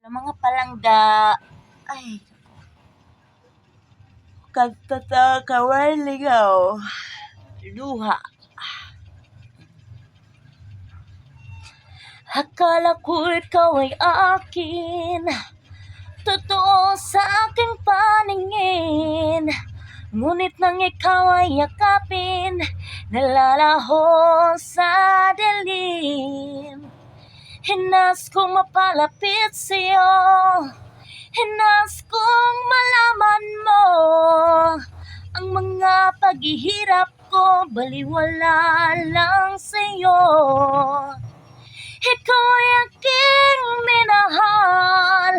Ng mga palangga, ay, kawal ligaw, luha. Akala ko ikaw ay akin, totoo sa aking paningin. Ngunit nang ikaw ay yakapin, nalalaho sa dilim. Hinas kong mapalapit sa'yo, hinas kong malaman mo ang mga paghihirap ko, baliwala lang sa'yo. Ikaw ay aking minahal,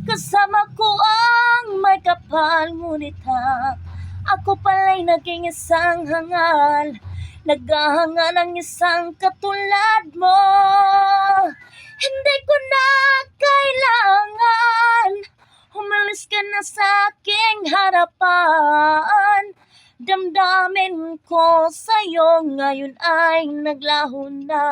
kasama ko ang may kapal. Ngunit ako pala'y naging isang hangal, naghahanga ng isang katulad mo. Hindi ko na kailangan, umalis ka na sa aking harapan. Damdamin ko sa'yo ngayon ay naglaho na.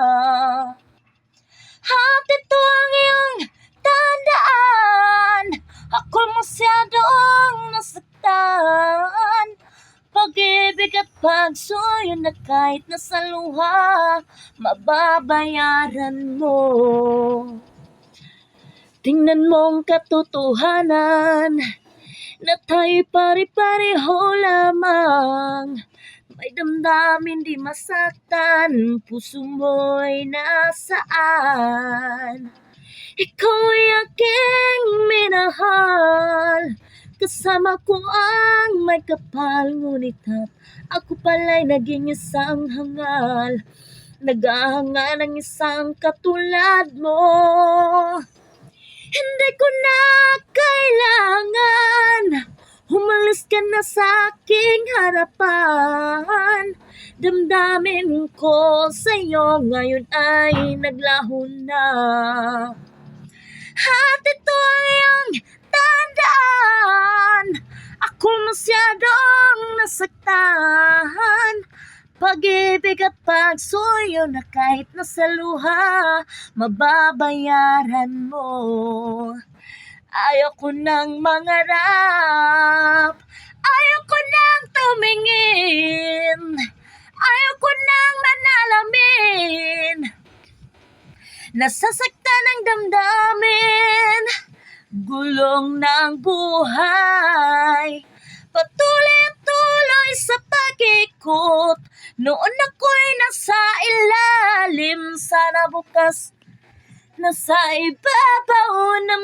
At ito ang iyong tandaan, ako masyadong nasaktan. Pag-ibig at pagsuyo na kahit nasa luha, mababayaran mo. Tingnan mong katotohanan na tayo'y pare-pareho lamang. May damdamin di masaktan, puso mo'y nasaan. Ikaw ay aking minahal, kasama ko ang may kapal. Ngunit ako pala'y naging isang hangal, naghahanga ng isang katulad mo. Hindi ko na kailangan, umalis ka na sa aking harapan. Damdamin ko sa'yo ngayon ay naglaho na. At ito ang iyong tandaan, ako masyadong nasaktan. Pag-ibig at pagsuyo na kahit nasa luha, mababayaran mo. Ayoko nang mangarap, ayoko nang tumingin, ayoko nang manalamin. Nasasaktan ang damdamin, gulong ng buhay, patuloy sa pag-ikot. Noon ako'y nasa ilalim, sana bukas nasa ibabaw na